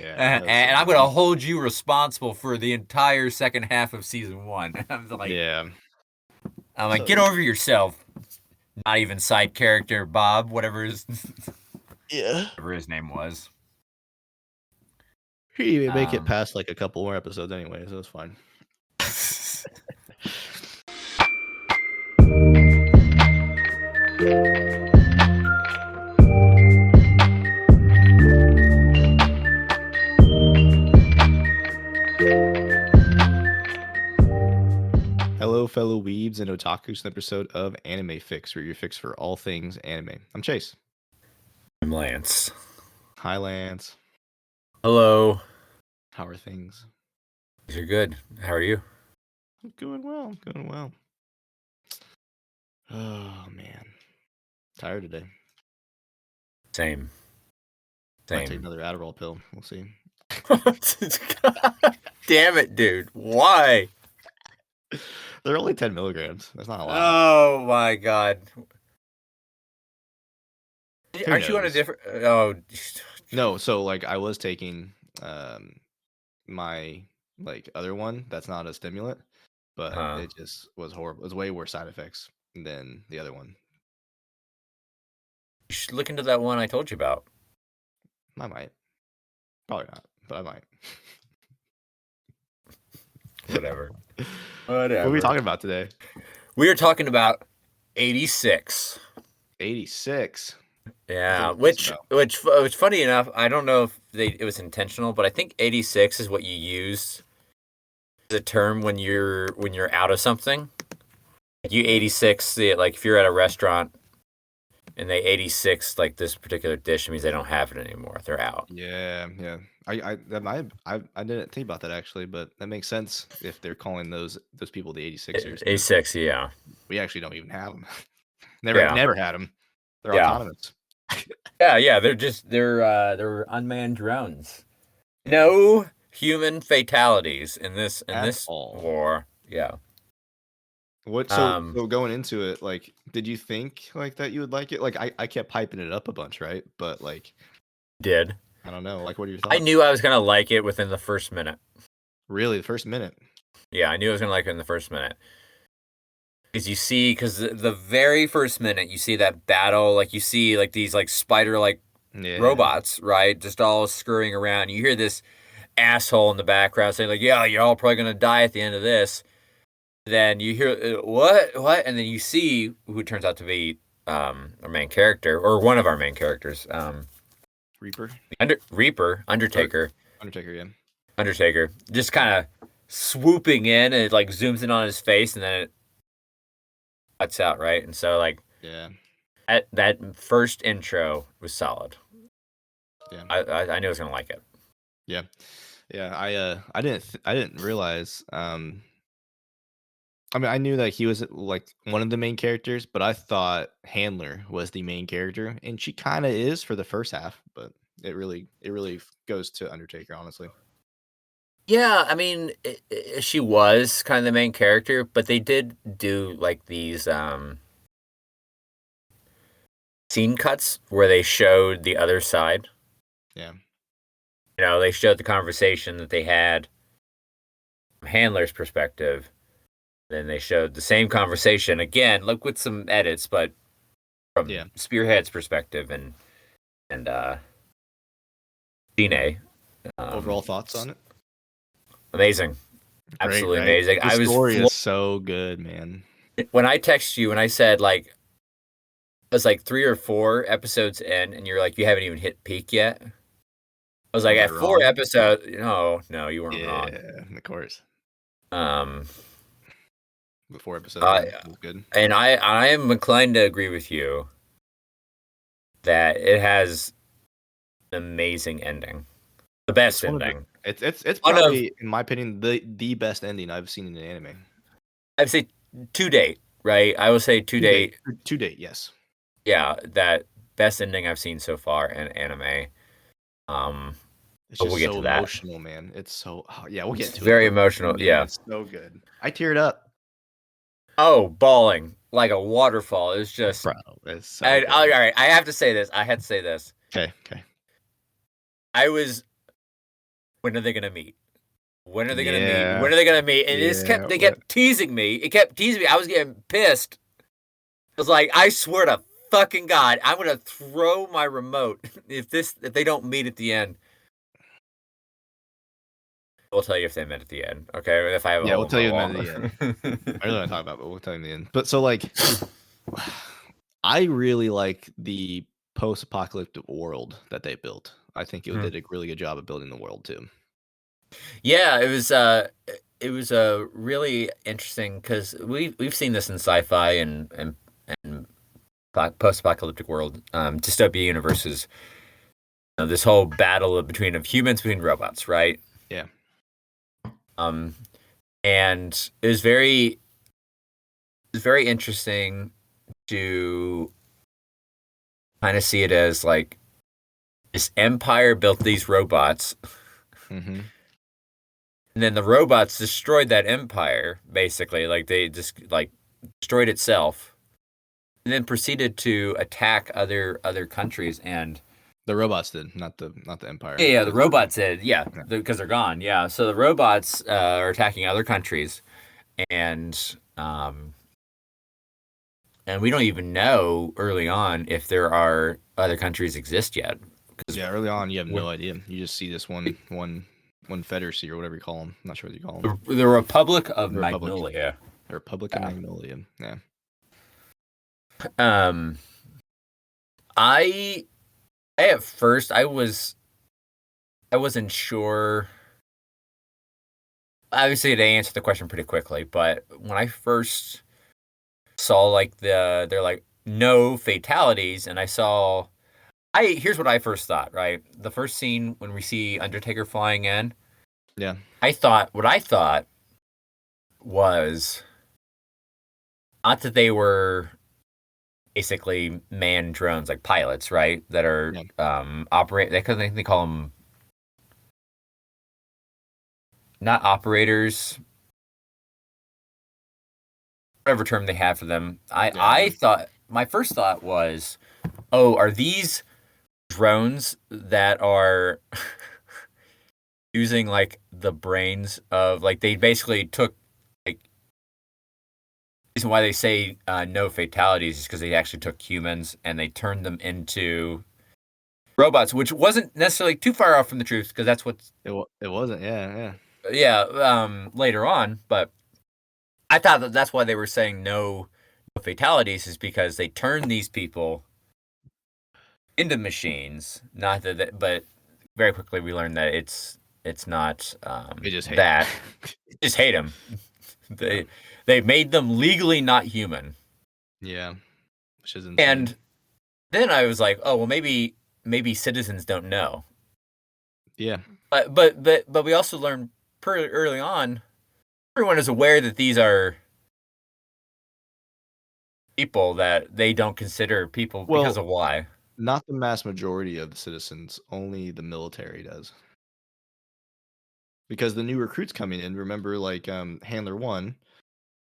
Yeah, that was so And I'm gonna good. hold you responsible for the entire second half of season one. Yeah. I'm like, get So over yourself. Not even side character Bob, yeah, whatever his name was. he didn't even make it Um, past like a couple more episodes anyway, so it's fine. Hello, fellow weebs and otakus, an episode of Anime Fix, where your fix for all things anime. I'm Chase. I'm Lance. Hi, Lance. Hello. How are things? You're good. How are you? I'm doing well. Doing well. Oh man, tired today. Same. Might take Same. another Adderall pill. We'll see. Damn it, dude. Why? They're only 10 milligrams. That's not a lot. Oh my god. Who Aren't you on a knows? different? Oh, No, so like I was taking my like other one that's not a stimulant, but huh. it just was horrible. It was way worse side effects than the other one. You should look into that one I told you about. I might. Probably not, but I might. Whatever. What are we talking about today? We are talking about 86. 86. Yeah, What's this about? which funny enough, I don't know if it was intentional, but I think 86 is what you use as a term when you're out of something. Like you 86, like if you're at a restaurant and they 86 like this particular dish, it means they don't have it anymore. They're out. Yeah, yeah. I didn't think about that actually, but that makes sense if they're calling those people the 86ers. 86, yeah. We actually don't even have them. Yeah. Never had them. They're Yeah. autonomous. Yeah, they're unmanned drones. No human fatalities in this At all. war. Yeah. What Um so going into it, like, did you think like that you would like it? Like I kept hyping it up a bunch, right? But like, did. I don't know. Like, what are your I thoughts? knew I was gonna like it within the first minute. Really, the first minute. Yeah, I knew I was gonna like it in the first minute. Because the very first minute you see that battle, like you see like these like spider like Yeah. robots, right? Just all scurrying around. You hear this asshole in the background saying like, "Yeah, you're all probably gonna die at the end of this." Then you hear what, and then you see who turns out to be our main character or one of our main characters, Reaper. Reaper, Or Undertaker, Undertaker, yeah. Undertaker, just kind of swooping in, and it like zooms in on his face, and then it cuts out, right? And so like Yeah. that first intro was solid. Yeah. I knew I was gonna like it. Yeah. Yeah. I didn't realize I mean, I knew that he was like one of the main characters, but I thought Handler was the main character, and she kind of is for the first half, but it really goes to Undertaker, honestly. Yeah, I mean, she was kind of the main character, but they did do like these scene cuts where they showed the other side. Yeah. They showed the conversation that they had from Handler's perspective. Then they showed the same conversation again, like with some edits, but from Yeah. Spearhead's perspective and Dine. Overall thoughts on it? Amazing, Great, absolutely right? amazing. The story is so good, man. When I text you and I said like I was like 3 or 4 episodes in, and you're like you haven't even hit peak yet. I was like Was I at 4 wrong? episodes. No, you weren't wrong. Yeah, of course. Um, The 4 episodes uh, in was good. and I am inclined to agree with you that it has an amazing ending, the best It's one of the ending. it's One of probably, in my opinion, the best ending I've seen in an anime. I'd say to date, right? I would say to To date, date, to date, yes. yeah, that best ending I've seen so far in anime. Um, It's but we'll just get so to that. emotional, man. It's so yeah, we'll get It's to it, very but emotional. man, Yeah. it's so good. I teared up, Oh, bawling like a waterfall. It's just. bro. It's so All good. right, I have to say this. I had to say this. Okay, okay. I was When are they gonna meet? When are they gonna meet? Yeah, When are they gonna meet? And yeah. they kept teasing me. It kept teasing me. I was getting pissed. I was like, I swear to fucking God, I'm gonna throw my remote if they don't meet at the end. I'll tell you if they met at the end. Okay, if I have a Yeah, hole we'll in tell my you wall. in the end. I really want to talk about it, but we'll tell you in the end. But so, like, I really like the post-apocalyptic world that they built. I think it Mhm. did a really good job of building the world too. Yeah, it was really interesting because we've seen this in sci-fi and post-apocalyptic world, dystopia universes. This whole battle between humans between robots, right? Yeah. Um, and it was very interesting to kind of see it as like this empire built these robots, Mm-hmm. and then the robots destroyed that empire, basically. Like they just like destroyed itself, and then proceeded to attack other countries. And The robots did, not the Empire. yeah, the Because robots did, yeah, yeah. because they're gone. Yeah, so the robots are attacking other countries, and and we don't even know early on if there are other countries exist yet. Because Yeah, early on, you have when no idea. You just see this one Confederacy or whatever you call them. I'm not sure what you call them. the Republic of The Republic. Magnolia. The Republic of Yeah. Magnolia. Yeah. Um, I, I at first I wasn't sure. Obviously, they answered the question pretty quickly, but when I first saw like they're like no fatalities, and I here's what I first thought. Right, the first scene when we see Undertaker flying in, Yeah. what I thought was not that they were basically manned drones like pilots, right? That are Yeah. operate. They call them not operators, whatever term they have for them. Yeah. I thought my first thought was, oh, are these drones that are using like the brains of like they basically took like reason why they say no fatalities is because they actually took humans and they turned them into robots, which wasn't necessarily too far off from the truth because that's what It wasn't. Yeah. yeah later on, but I thought that that's why they were saying no fatalities is because they turned these people into machines. Not but very quickly we learned that it's not They just hate that. them. Just hate them. Yeah. They made them legally not human. Yeah. Which is insane. And then I was like, oh well, maybe citizens don't know. Yeah. But we also learned pretty early on. Everyone is aware that these are people that they don't consider people because Well, of why. not the mass majority of the citizens. Only the military does. Because the new recruits coming in, remember, like Handler One,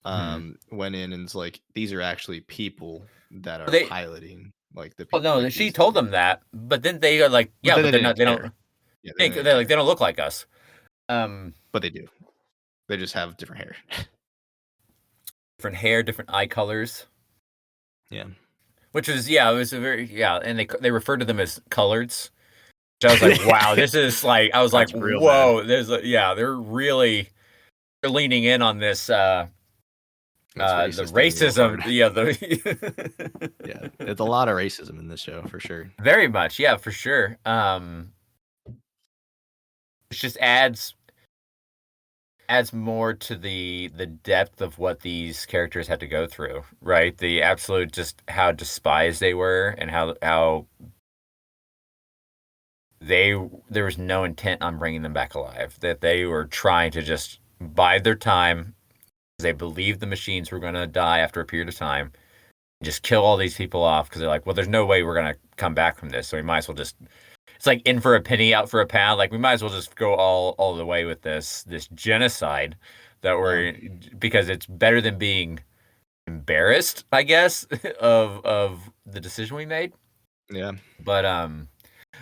Hmm. went in and it's like these are actually people that are They piloting like the well people no, like she these. told them that, but then they are like, But yeah, then but they they're not. didn't They care. don't Yeah, they think didn't they're like care. they don't look like us. Um, But they do. They just have different hair. Different hair, different eye colors, Yeah. which was yeah, it was a very yeah, and they refer to them as coloreds. Which I was like, wow, this is like I was like, That's real bad. whoa, yeah, they're leaning in on this That's the racist thing real racism, hard. yeah, the Yeah, it's a lot of racism in this show for sure. very much, yeah, for sure. It just adds more to the depth of what these characters had to go through, right? The absolute just how despised they were and how there was no intent on bringing them back alive. That they were trying to just bide their time. They believed the machines were going to die after a period of time. Just kill all these people off because they're like, well, there's no way we're going to come back from this, so we might as well just. It's like in for a penny, out for a pound. Like we might as well just go all the way with this genocide that Yeah. we're because it's better than being embarrassed, I guess, of the decision we made. Yeah. But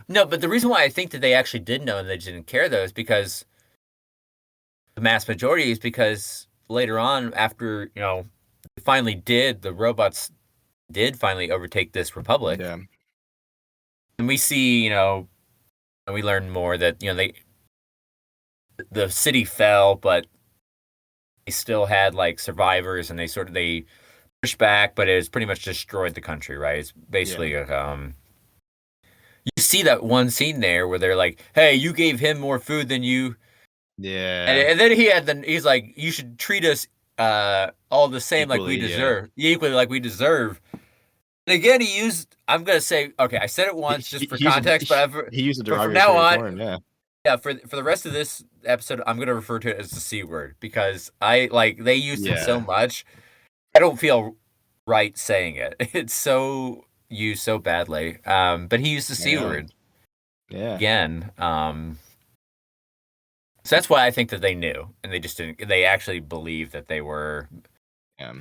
No, but the reason why I think that they actually did know and they didn't care though is because the mass majority is because later on, after finally the robots did finally overtake this republic, Yeah. and we see and we learn more that the city fell, but they still had like survivors, and they pushed back, but it's pretty much destroyed the country, right? It's Yeah. basically you see that one scene there where they're like, "Hey, you gave him more food than you," Yeah. and then he's like, "You should treat us all the same, like we Equally, yeah. deserve, equally like we deserve." And again, he used. I'm gonna say, okay, I said it He once just he for he used a context, he used a but from now derogatory on, term, yeah. yeah, for the rest of this episode, I'm gonna refer to it as the C word because I like they used it so Yeah. much. I don't feel right saying it. It's so used so badly. But he used the C Yeah. word Yeah. again. So that's why I think that they knew, and they just didn't. They actually believed that they were. Yeah.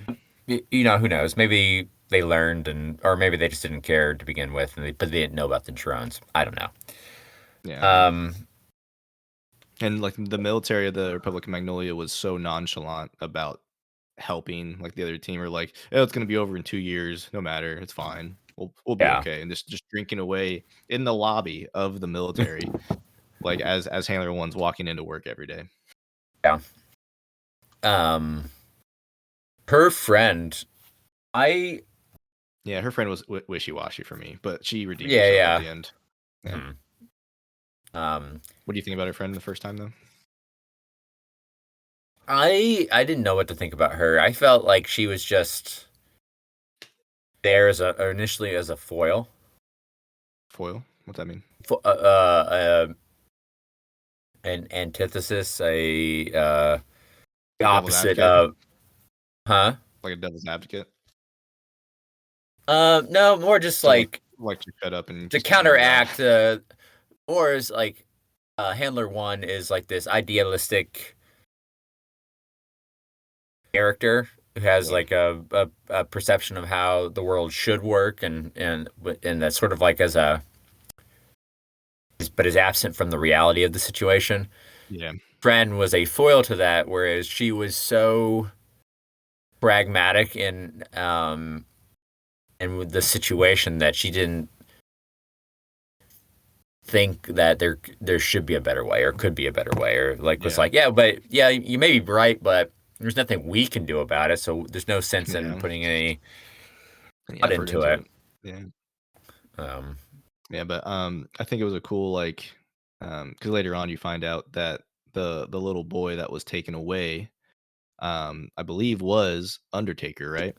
Who knows? Maybe they learned, or maybe they just didn't care to begin with, but they didn't know about the drones. I don't know. Yeah. Um, And, like, the military of the Republic of Magnolia was so nonchalant about helping, like, the other team are like, "Oh, it's gonna be over in 2 years. No matter. It's fine. We'll be yeah, okay." And just drinking away in the lobby of the military, like, as Handler 1's walking into work every day. yeah. Um, her friend, I Yeah, her friend was wishy-washy for me, but she redeemed yeah, herself at yeah. the end. Yeah. Mhm. Um, What do you think about her friend the first time, though? I didn't know what to think about her. I felt like she was just there as initially as a foil, Foil? What's that mean? an antithesis, the Like devil's opposite advocate? of, huh? Like a devil's advocate? No, more just So, like you're fed up and to just want her to die? counteract, or is like Handler One is like this idealistic character who has Yeah. like a perception of how the world should work, and that's sort of like but is absent from the reality of the situation. Yeah. Fran was a foil to that, whereas she was so pragmatic and with the situation that she didn't think that there should be a better way or could be a better way, or like was Yeah. like, yeah, but yeah, you may be right, but there's nothing we can do about it, so there's no sense in Yeah. putting any Any thought effort into into it. it. Yeah. Um, Yeah, but, I think it was a cool, like, because later on you find out that the little boy that was taken away, I believe was Undertaker, right?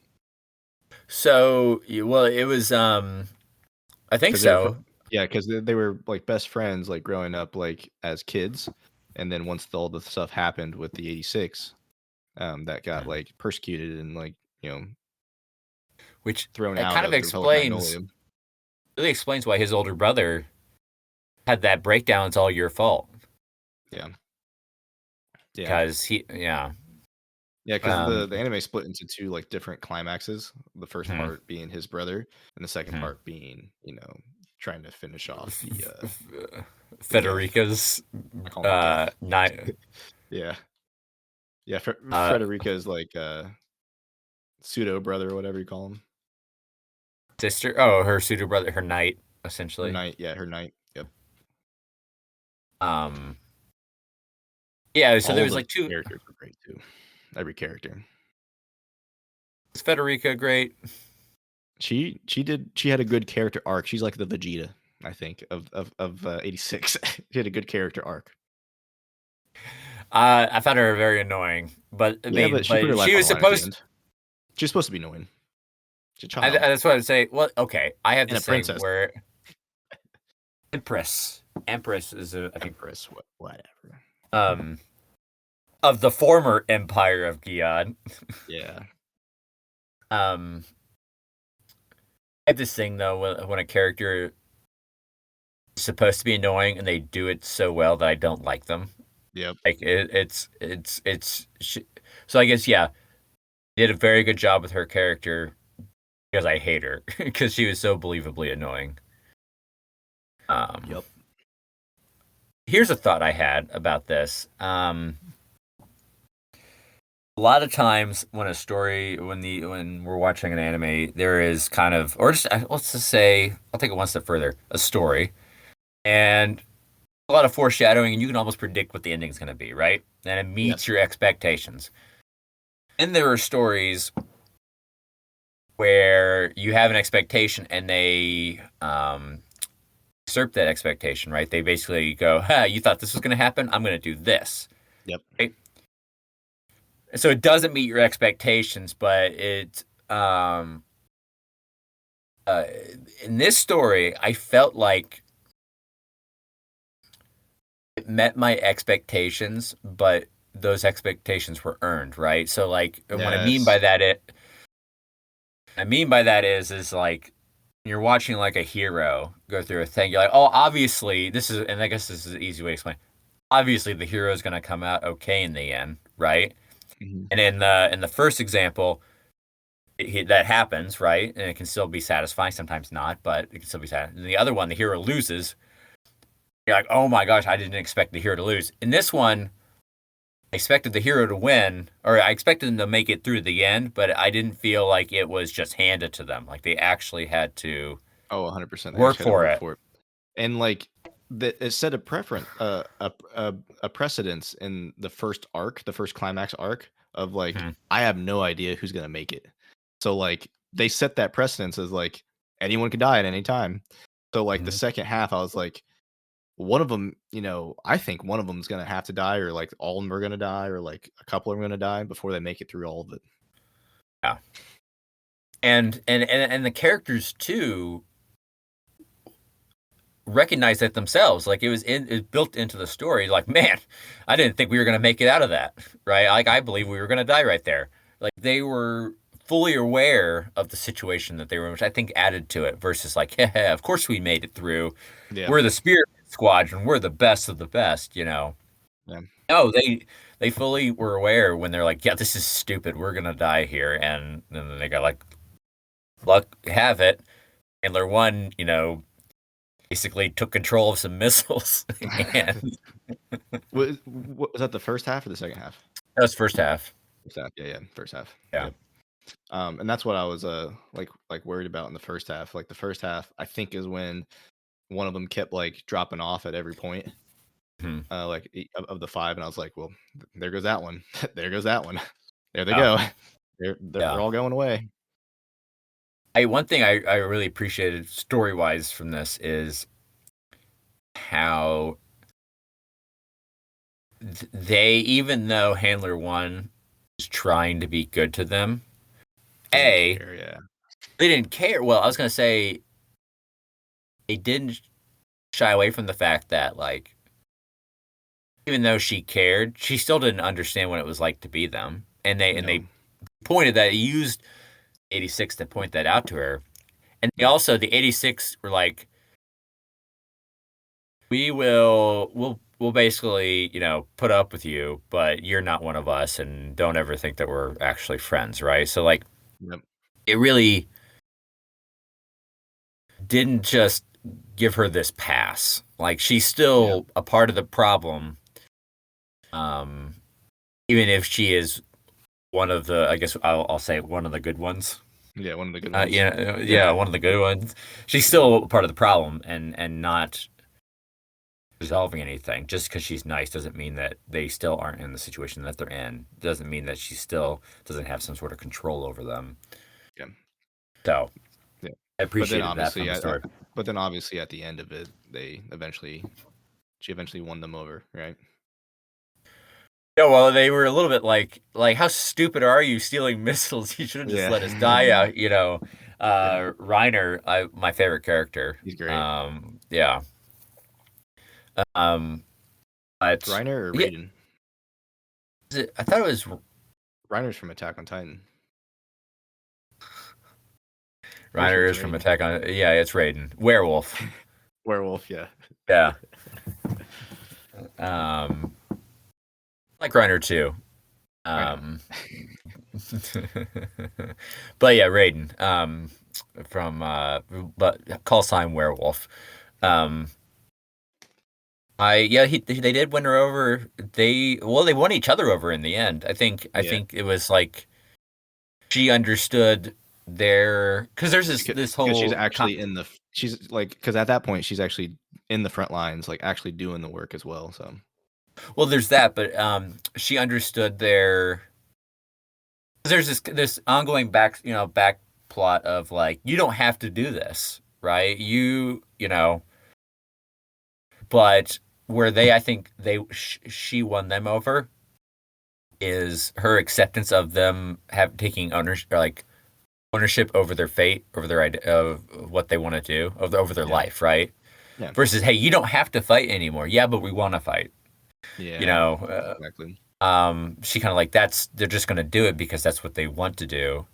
well, it was I think Because they were so. yeah, because they were, like, best friends, like, growing up, like, as kids, and then once all the stuff happened with the '86, that got, Mhm. like, persecuted and, like, you know, Which thrown it out kind of of the Republic of Magnolia. really explains why his older brother had that breakdown. It's all your fault Yeah. Yeah. because yeah. Yeah, because Um, the anime split into 2, like, different climaxes, the first mhm. part being his brother, and the second Mhm. part being, trying to finish off F- f- the guy. Federica's I call him Death. night Yeah. Yeah, uh Frederica is, like, pseudo brother or whatever you call him. sister. Oh, her pseudo brother, her knight, Her essentially. knight, yeah, her knight, yep. Um, yeah. So there All was the like two. characters were great too. Every character. Is Federica great? She had a good character arc. She's like the Vegeta, I think, of '86. She had a good character arc. I found her very annoying, but I Yeah, mean, but she put her but life she on was the line at the supposed. end. She's supposed to be annoying. She's a child That's what I would say. Well, okay, I have and a this thing princess. where Empress is I think Empress, whatever. um of the former Empire of Gion. Yeah. Um, I have this thing though when a character is supposed to be annoying and they do it so well that I don't like them. Yep. Like so I guess yeah, did a very good job with her character because I hate her because she was so believably annoying. Um, Yep. Here's a thought I had about this. A lot of times when a story, when we're watching an anime, there is kind of, or just let's just say, I'll take it one step further, a story, and a lot of foreshadowing, and you can almost predict what the ending is going to be, right? And it meets Yes. your expectations. And there are stories where you have an expectation and they usurp that expectation, right? They basically go, "Ha, you thought this was going to happen? I'm going to do this." Yep. Right? So it doesn't meet your expectations, but uh, in this story, I felt like it met my expectations, but those expectations were earned, right? So like what Yes. I mean by that is like you're watching like a hero go through a thing. You're like, oh, obviously this is, and I guess this is an easy way to explain. Obviously, the hero is going to come out okay in the end, right? Mhm. And in the first example, that happens, right? And it can still be satisfying, sometimes not, but it can still be satisfying. And the other one, the hero loses. You're like, oh my gosh, I didn't expect the hero to lose. In this one, I expected the hero to win, or I expected them to make it through the end, but I didn't feel like it was just handed to them. Like they actually had to Oh, 100%. They work actually had to for work it. for it. And like it set a preference, a precedence in the first arc, the first climax arc of like Mhm. I have no idea who's gonna make it. So like they set that precedence as like anyone could die at any time. So like the Mhm. second half, I was like, one of them, I think one of them's gonna have to die, or like all of them are gonna die, or like a couple are gonna die before they make it through all of it. Yeah. And the characters too recognize that themselves. Like it built into the story. Like, man, I didn't think we were gonna make it out of that. Right? Like I believe we were gonna die right there. Like they were fully aware of the situation that they were in, which I think added to it versus like, yeah, of course we made it through. Yeah, We're the Spirit Squadron. We're the best of the best, yeah, No, they fully were aware when they're like, yeah, this is stupid. We're gonna die here, and then they got like, luck have it. Handler one, basically took control of some missiles, and was that the first half or the second half? that was first half. First half, yeah, yeah, first half. Yeah. Yep. And that's what I was like worried about in the first half. Like the first half, I think is when one of them kept like dropping off at every point, Hmm. like of the five, and I was like, well, there goes that one, there goes that one, there they Yeah. go, they're Yeah. all going away. One thing I really appreciated story wise from this is how they, even though Handler one is trying to be good to them, Didn't A, care, yeah, they didn't care. Well, I was gonna say they didn't shy away from the fact that like even though she cared, she still didn't understand what it was like to be them. And they no, pointed that used 86 to point that out to her. And they yeah, also the 86 were like, we'll basically, put up with you, but you're not one of us and don't ever think that we're actually friends, right? So like yep, it really didn't just give her this pass. Like she's yeah, still a part of the problem. Um Even if she is one of the, I guess I'll say one of the good ones. yeah, one of the good ones. Yeah, one of the good ones. She's still part of the problem, and not resolving anything. Just because she's nice doesn't mean that they still aren't in the situation that they're in. Doesn't mean that she still doesn't have some sort of control over them. Yeah, So yeah. I But then appreciated that obviously, from the story. but then obviously at the end of it, she eventually won them over, right? Yeah, well, they were a little bit like, how stupid are you stealing missiles? You should have just Yeah, let us die out. yeah, Reiner, my favorite character. he's great. Yeah. Um, but Reiner or yeah, Raiden? I thought it was Reiner's from Attack on Titan. Pretty sure Reiner it's is from Raiden. Attack on. Yeah, it's Raiden, werewolf. Werewolf, yeah. Yeah. Um, like Reiner too. I know. Um, but yeah, Raiden. From but call sign werewolf. Um, They did win her over. They won each other over in the end. I Yeah, think it was like she understood their because there's this because she's whole actually in the she's like because at that point she's actually in the front lines, like actually doing the work as well. So well, there's that, but she understood their. There's this ongoing back plot of like you don't have to do this, right? You know, but where I think she won them over is her acceptance of them taking ownership, or like ownership over their fate, over their idea of what they want to do, over their yeah, life, right? yeah, Versus, hey, you don't have to fight anymore. Yeah, but we want to fight. You yeah, know, exactly. she kind of like they're just going to do it because that's what they want to do.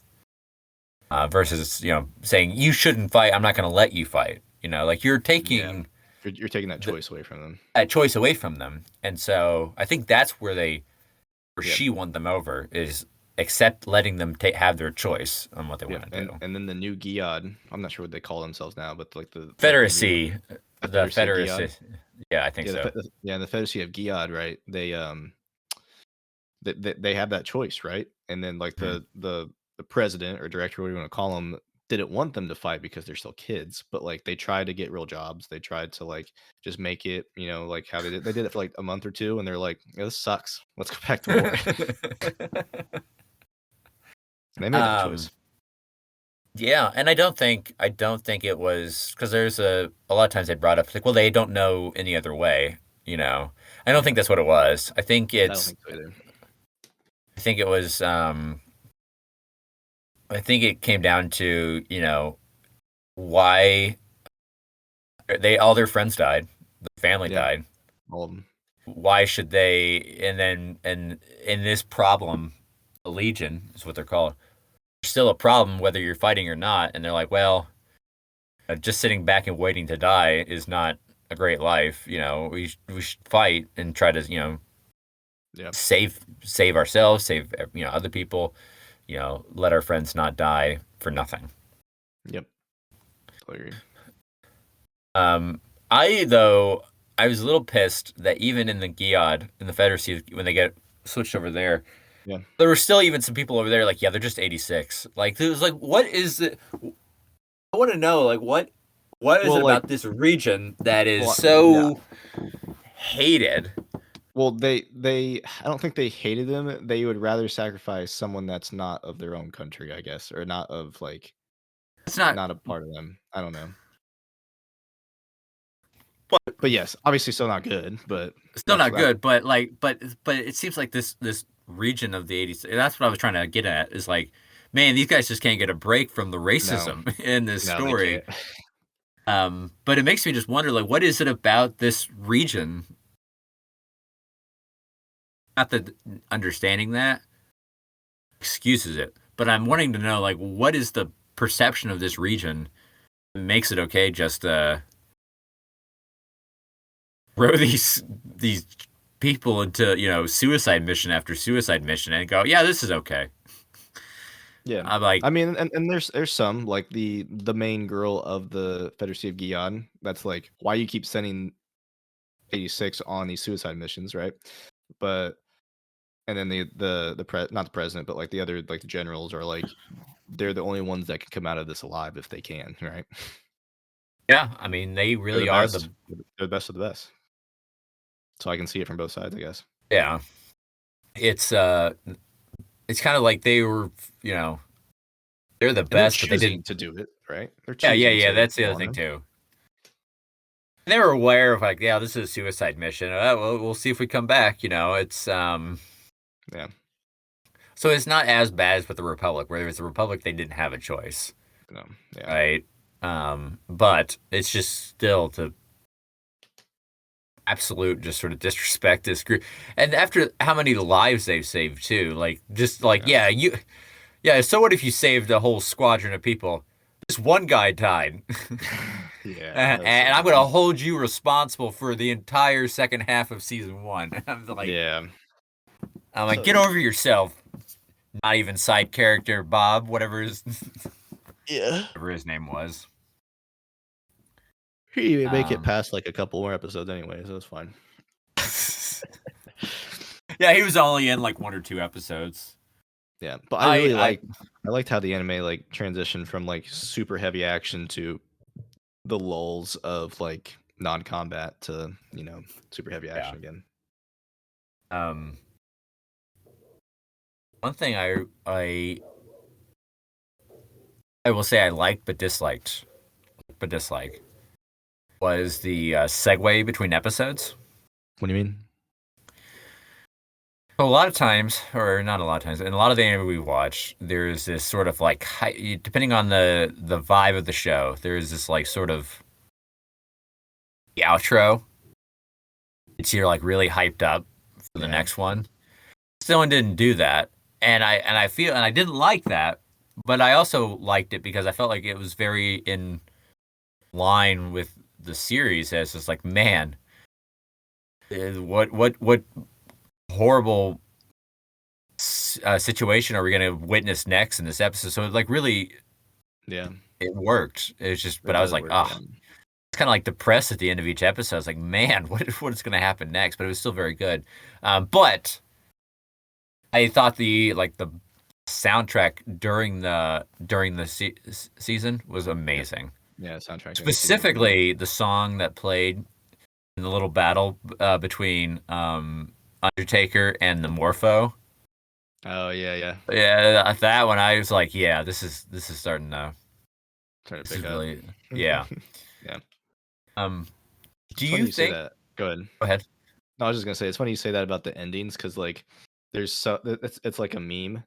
Versus, saying you shouldn't fight. I'm not going to let you fight. Like you're Yeah, taking you're taking that the, choice away from them. a choice away from them, and so I think that's where Yep, she won them over is accept letting them have their choice on what they yep, want to do. and then the new Giad, I'm not sure what they call themselves now, but like the new Confederacy, the Confederacy of Confederacy, Giad. yeah, I think Yeah, so. yeah, the Confederacy of Giad, right? They have that choice, right? And then like Mhm. the president or director, what do you want to call them, didn't want them to fight because they're still kids, but like they tried to get real jobs. They tried to like just make it, like how they did. They did it for like a month or two, and they're like, yeah, this sucks. Let's go back to war. And they made that um, choice. yeah, and I don't think it was because there's a lot of times they brought up like, well, they don't know any other way. I don't think Yeah, that's what it was. I don't think so either. I think it was, I think it came down to why all their friends died, the family Yeah, died. all of them. Why should they? And in this problem, a legion is what they're called. There's still a problem whether you're fighting or not. And they're like, well, just sitting back and waiting to die is not a great life. We should fight and try to Yeah, save ourselves, save other people. Let our friends not die for nothing. yep, totally agree. Um, though I was a little pissed that even in the Giad in the Confederacy when they get switched over there, Yeah. there were still even some people over there like, yeah, they're just 86. Like it was like, what is it? I want to know like what is Well, it like, about this region that is yeah. so hated? Well, I don't think they hated them. They would rather sacrifice someone that's not of their own country, I guess, or not of like It's not not a part of them. I don't know. but But yes, obviously still not good, but still that's not that. good, but like but it seems like this region of the 80s. That's what I was trying to get at is like, man, these guys just can't get a break from the No, racism in this no, they story. can't. But it makes me just wonder, like, what is it about this region? Not that understanding that excuses it, but I'm wanting to know, like, what is the perception of this region that makes it okay just throw these people into suicide mission after suicide mission and go, yeah, this is okay. Yeah. I'm like, I mean, and there's some like the main girl of the Confederacy of Gion. That's like why you keep sending 86 on these suicide missions, right? But and then not the president, but like the other like the generals are like they're the only ones that can come out of this alive if they can, right? yeah, I mean, they They're the really are best. They're the best of the best. So I can see it from both sides, I guess. yeah. It's it's kind of like they were, you know, they're the And they're best, but they choosing didn't. to do it, right? They're Yeah, choosing yeah. to That's the go other on thing them. too. They were aware of like, yeah, this is a suicide mission. Well, we'll see if we come back. It's Yeah. so it's not as bad as with the Republic, where with the Republic they didn't have a choice, No. Yeah. right? But it's just still to absolute just sort of disrespect this group. And after how many lives they've saved too, like just like Yeah. yeah. So what if you saved a whole squadron of people? This one guy died. Yeah. That's so And I'm going to dumb. hold you responsible for the entire second half of season one. Yeah. I'm like, So get over yourself. Not even side character Bob, yeah. whatever his name was. He make it past like a couple more episodes anyway, so it's fine. Yeah, he was only in like 1 or 2 episodes. Yeah, but I really liked how the anime like transitioned from like super heavy action to the lulls of like non-combat to super heavy action again. One thing I will say I liked but disliked, was the segue between episodes. What do you mean? A lot of times, or not a lot of times, in a lot of the anime we watch, there's this sort of like, depending on the vibe of the show, there's this like sort of the outro. It's you're like really hyped up for the next one. This one didn't do that, and I didn't like that, but I also liked it because I felt like it was very in line with the series. As just like, man, what horrible situation are we going to witness next in this episode? So like really, it worked. It's just, but I was like, it's kind of like depressed at the end of each episode. I was like, man, what is going to happen next? But it was still very good. But I thought the soundtrack during the season was amazing. Yeah, soundtrack. Specifically, the song that played in the little battle between Undertaker and the Morpho. Oh yeah. Yeah, that one I was like, yeah, this is starting to pick up. Really, yeah. Yeah. Do you think that? Go ahead. Go ahead. No, I was just gonna say it's funny you say that about the endings because like there's it's like a meme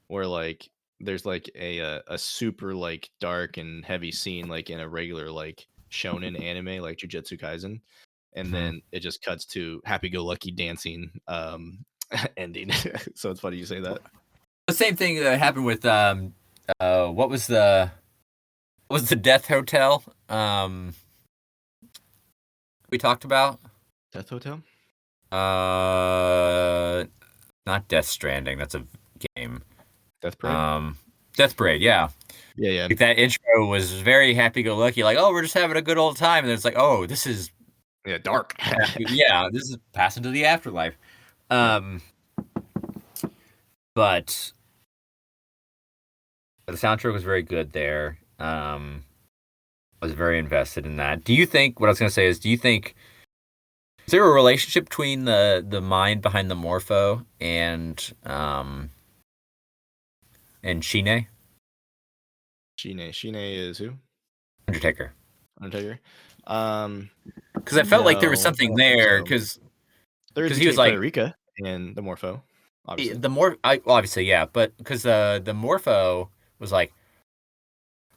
where like there's like a super like dark and heavy scene like in a regular like shonen anime like Jujutsu Kaisen, and then it just cuts to happy-go-lucky dancing ending. So it's funny you say that. The same thing that happened with what was the Death Hotel we talked about? Death Hotel? Not Death Stranding. That's a game. Death Parade. Death Parade. Yeah. Yeah. Like that intro was very happy-go-lucky. Like, oh, we're just having a good old time, and then it's like, oh, this is dark. Yeah, this is passing to the afterlife. But the soundtrack was very good there. I was very invested in that. Do you think? What I was going to say is, do you think? Is there a relationship between the mind behind the Morpho and Shine? Shine is who? Undertaker. Because I felt like there was something there. Because he was like Frederica and the Morpho. Obviously. Obviously, yeah, but because the Morpho was like,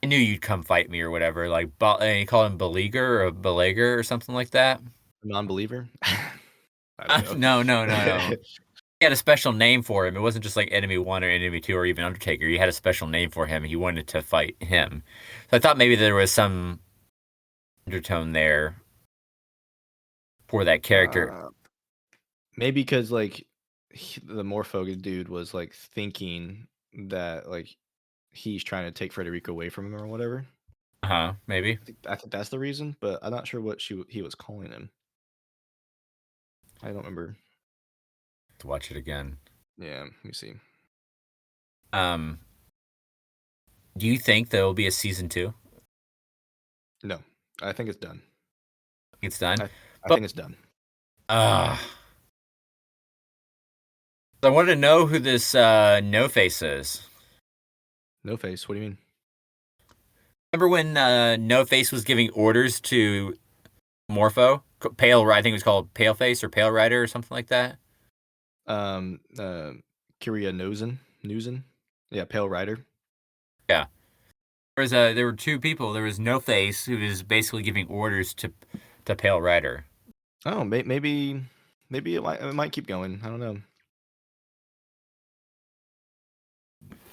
I knew you'd come fight me or whatever. Like, and he called him Beleaguer or Belager or something like that. Non-believer? No. He had a special name for him. It wasn't just like Enemy 1 or Enemy 2 or even Undertaker. He had a special name for him. He wanted to fight him. So I thought maybe there was some undertone there for that character. Maybe because like the Morpho dude was like thinking that like he's trying to take Frederica away from him or whatever. Maybe. I think that's the reason, but I'm not sure what he was calling him. I don't remember. To watch it again. Yeah, let me see. Do you think there will be a season 2? No, I think it's done. It's done? I think it's done. I wanted to know who this No Face is. No Face? What do you mean? Remember when No Face was giving orders to Morpho? Pale, I think it was called Pale Face or Pale Rider or something like that. Kiria Newsen? Yeah, Pale Rider. Yeah. There were two people. There was No Face, who was basically giving orders to Pale Rider. Oh, maybe it might keep going. I don't know.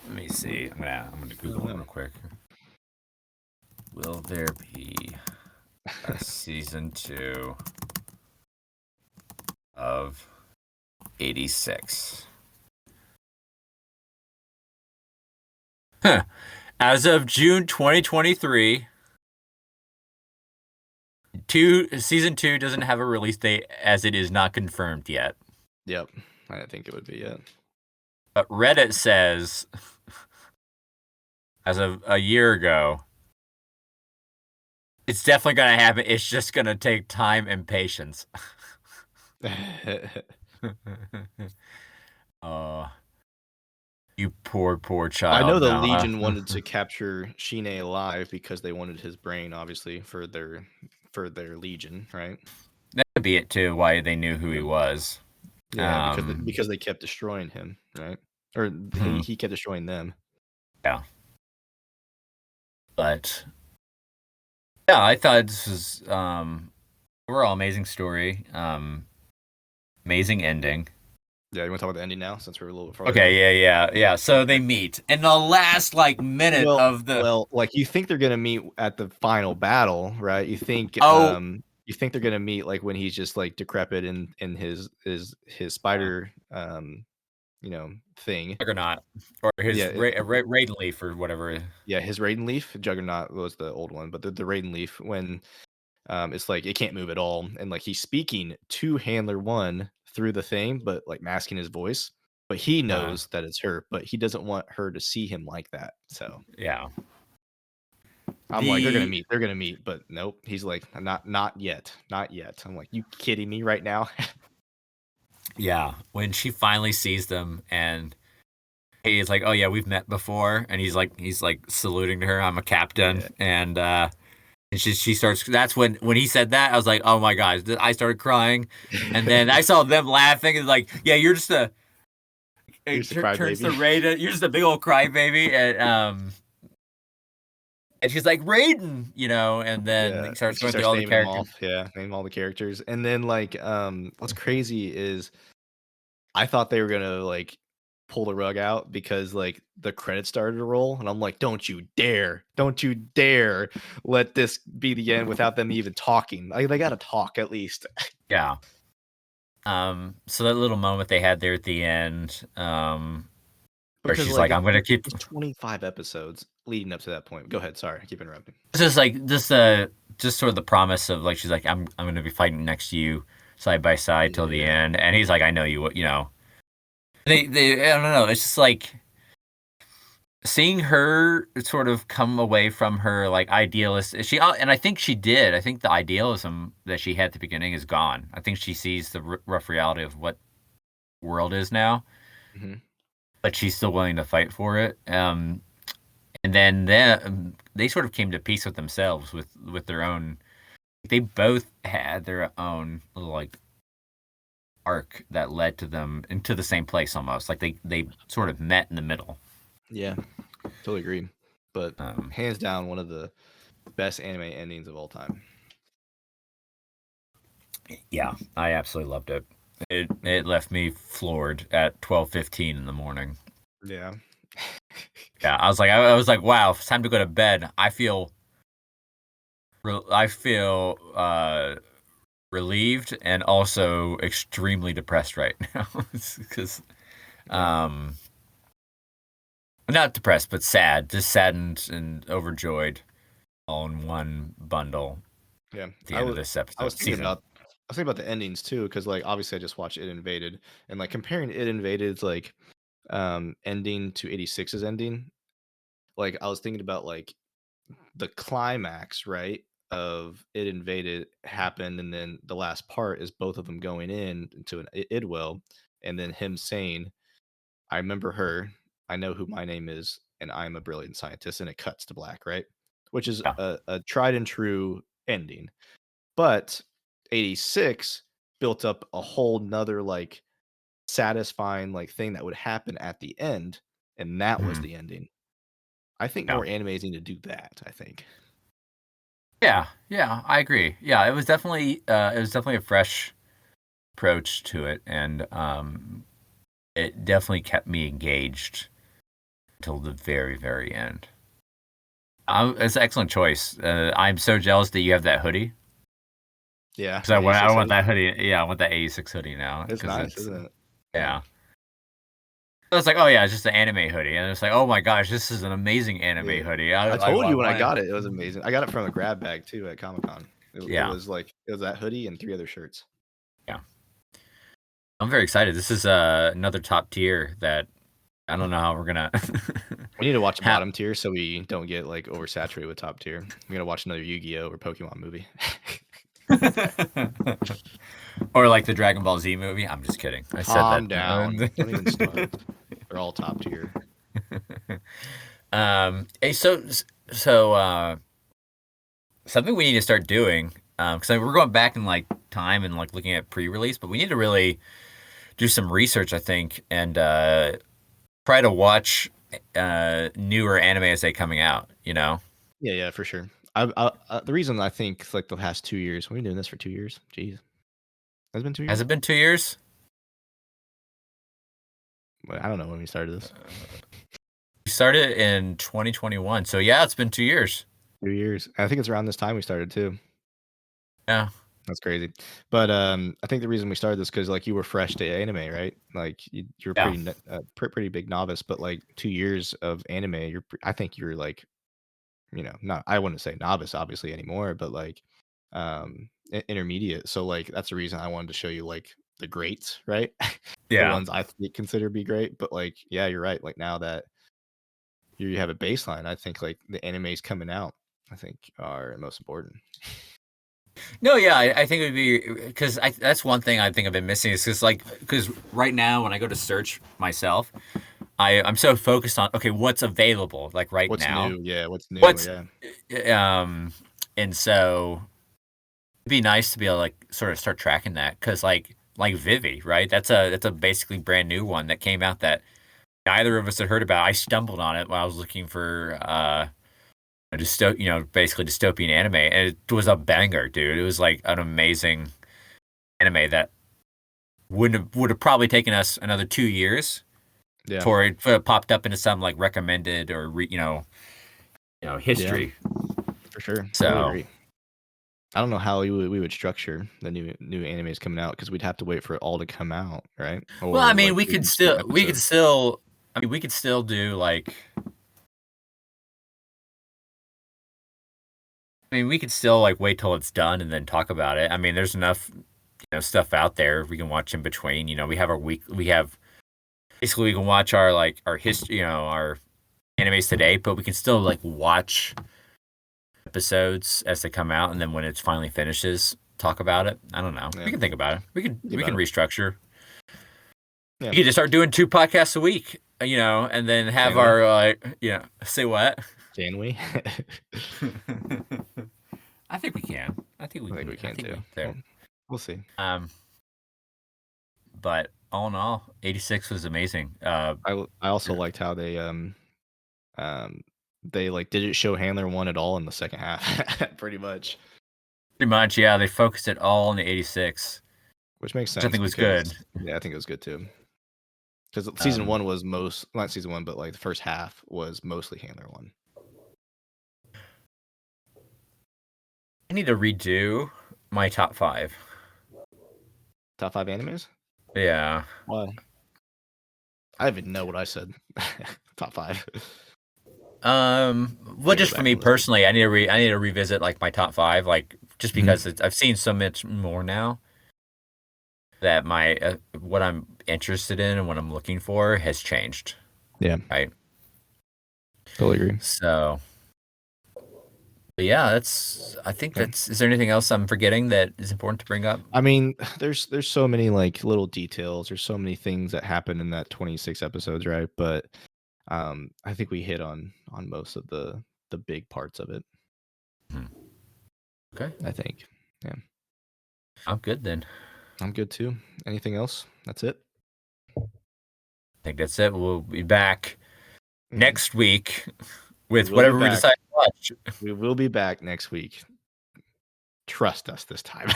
Let me see. I'm gonna Google it real quick. Will there be a season 2 of 86? As of June 2023, Season 2 doesn't have a release date as it is not confirmed yet. Yep, I think it would be it. But Reddit says, as of a year ago, it's definitely gonna happen. It's just gonna take time and patience. uh, you poor I know child. the No, Legion wanted to capture Shine alive because they wanted his brain, obviously, for their Legion, right? that could be it too. Why they knew who he Yeah, was. yeah, because they kept destroying him, right? Or he kept destroying them. Yeah, but yeah, I thought this was overall amazing story. Amazing ending. Yeah, you want to talk about the ending now, since we're a little bit farther in? Okay, yeah. So they meet in the last minute Well, of the. well, like you think they're gonna meet at the final battle, right? Oh, You think they're gonna meet like when he's just like decrepit in his spider thing. Juggernaut or his Yeah, Raiden Leaf or whatever. yeah, his Raiden Leaf. Juggernaut was the old one, but the Raiden Leaf when it's like it can't move at all, and like he's speaking to Handler One through the thing, but like masking his voice. But he knows that it's her, but he doesn't want her to see him like that. So Yeah. I'm like, they're gonna meet, but nope. He's like, not yet, not yet. I'm like, you kidding me right now? Yeah, when she finally sees them and he's like, "Oh yeah, we've met before," and he's like saluting to her. I'm a captain, Yeah. and she starts. That's when he said that. I was like, "Oh my gosh!" I started crying, and then I saw them laughing and like, "Yeah, you're just a." You're It just a turns to crybaby. Raiden. You're just a big old crybaby, and she's like Raiden, and then Yeah, he starts she going through starts all the naming them characters. off. Yeah, name all the characters, and then like, what's crazy is I thought they were gonna like pull the rug out because like the credits started to roll, and I'm like, don't you dare let this be the end without them even talking. Like they gotta talk at least. Yeah. So that little moment they had there at the end, where Because she's like like, "I'm gonna keep." it's 25 episodes leading up to that point. Go ahead, sorry, I keep interrupting. It's just like just sort of the promise of like she's like, I'm gonna be fighting next to you side by side till the Yeah. end, and he's like, I know you, They I don't know. It's just like seeing her sort of come away from her like idealist. And I think she did. I think the idealism that she had at the beginning is gone. I think she sees the rough reality of what world is now, Mhm. but she's still willing to fight for it. And then they sort of came to peace with themselves with their own. They both had their own little like arc that led to them into the same place almost. Like they sort of met in the middle. Yeah, totally agree. But Um, hands down, one of the best anime endings of all time. yeah, I absolutely loved it. It left me floored at 12:15 in the morning. Yeah. Yeah, I was like, wow, it's time to go to bed. I feel relieved and also extremely depressed right now because Yeah. not depressed but sad, just saddened and overjoyed all in one bundle Yeah. at the end of this I was episode thinking season. about the endings too, because like obviously I just watched It Invaded, and like comparing It Invaded's like ending to 86's ending, like I was thinking about like the climax, right? Of It Invaded happened, and then the last part is both of them going in into an Idwell, and then him saying, I remember her. I know who my name is, and I'm a brilliant scientist. And it cuts to black, right? Which is Yeah, a tried and true ending. But 86 built up a whole nother like satisfying like thing that would happen at the end, and that was mhm, the ending. I think yeah. more animes need to do that. I think. Yeah, I agree. Yeah, it was definitely a fresh approach to it, and it definitely kept me engaged until the very, very end. It's an excellent choice. I'm so jealous that you have that hoodie Yeah, because I the want I 86 want hoodie. that hoodie. Yeah, I want that 86 hoodie now It's because nice, it's isn't it? Yeah. yeah. So it's like, oh yeah, it's just an anime hoodie, and it's like, oh my gosh, this is an amazing anime Yeah. hoodie. I I I, told I you when I want it. got it, it was amazing. I got it from a grab bag too at Comic Con. It Yeah. was like it was that hoodie and 3 other shirts. Yeah. I'm very excited. This is another top tier that I don't know how we're gonna We need to watch have. bottom tier so we don't get like oversaturated with top tier. We gotta watch another Yu-Gi-Oh or Pokemon movie. Or like the Dragon Ball Z movie. I'm just kidding. I said Calm that. down. Don't even start. They're all top tier. Hey, so something we need to start doing, because we're going back in like time and like looking at pre-release, but we need to really do some research, I think, and try to watch newer anime as they coming out. You know, Yeah, for sure. The reason I think like the past 2 years, we've been doing this for 2 years. Jeez, has it been 2 has years? it been 2 years? I don't know when we started this. We started in 2021, so yeah, it's been 2 years. 2 years. I think it's around this time we started too. Yeah, That's crazy. But I think the reason we started this because like you were fresh to anime, right? Like you're yeah, pretty big novice, but like 2 years of anime, I think you're like, not, I wouldn't say novice obviously anymore, but like intermediate. So like that's the reason I wanted to show you like the greats, right? The yeah. ones consider be great. But like, yeah, you're right. Like now that you have a baseline, I think like the animes coming out, I think are most important. No, yeah, I think it would be because that's one thing I think I've been missing is because right now when I go to search myself, I'm so focused on okay, what's available like right What's now, new? Yeah, what's new? what's Yeah. and so it'd be nice to be able to like sort of start tracking that because like Vivi, right? That's a basically brand new one that came out that neither of us had heard about. I stumbled on it while I was looking for basically dystopian anime, and it was a banger, dude. It was like an amazing anime that would have probably taken us another 2 years Yeah. before it popped up into some like recommended or Yeah, history. for sure. Totally So agree. I don't know how we would structure the new animes coming out because we'd have to wait for it all to come out, right? well, I Or mean, like we could release new still episodes. we could still do like I mean we could still like wait till it's done and then talk about it. I mean, there's enough stuff out there we can watch in between. We have we have basically we can watch our history, our animes today, but we can still like watch episodes as they come out, and then when it finally finishes, talk about it. I don't know. Yeah, We can think about it. think We about can it. restructure. Yeah. We could just start doing 2 podcasts a week, and then have Can we? our say what? Can we? I think we can. I think we I think can. we I can think we too. can there. We'll see. But all in all, 86 was amazing. I also liked how they like didn't show Handler one at all in the second half, pretty much, Pretty much, yeah. They focused it all on the 86, which makes which I sense think was because good. yeah, I think it was good too. Because season Um, one was not season one, but like the first half was mostly Handler one. I need to redo my top 5. Top 5 animes? Yeah. Why? I don't even know what I said. Top 5. Well, I go just for back me and listen. personally, I need to revisit like my top 5, like just Mhm. because I've seen so much more now that my what I'm interested in and what I'm looking for has changed, Yeah, right? totally agree. So, but yeah, I think Yeah. that's. Is there anything else I'm forgetting that is important to bring up? I mean, there's so many like little details. There's so many things that happen in that 26 episodes, right? But I think we hit on most of the big parts of it. Hmm. Okay, I think. Yeah, I'm good then. I'm good too. Anything else? That's it. I think that's it. We'll be back Mhm. next week We with will be whatever we back. decide to watch. We will be back next week. Trust us this time.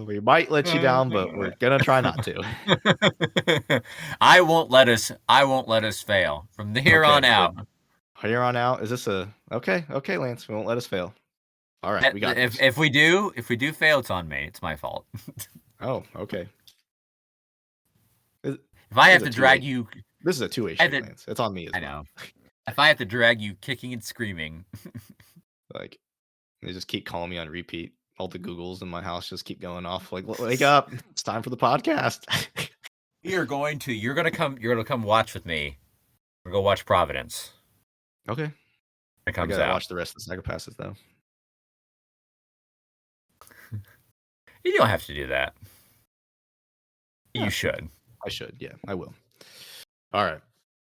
We might let you down, but we're gonna try not to. I won't let us. I won't let us fail from here Okay, on out. good. Here on out, is this a okay? Okay, Lance, we won't let us fail. All right, we got this. If we do fail, it's on me. It's my fault. Oh, okay. This If I is have a to two-way. drag you, This is a two-way I have street, to- Lance. It's on me as I well. know. If I have to drag you kicking and screaming. Like, they just keep calling me on repeat. All the Googles in my house just keep going off. Like, wake up! It's time for the podcast. You're gonna come watch with me. We're gonna go watch Providence. Okay. It I comes gotta out. watch the rest of the Psychopasses though. You don't have to do that. Yeah. You should. I should. Yeah, I will. All right.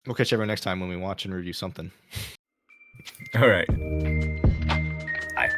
We'll catch everyone next time when we watch and review something. All right. Bye.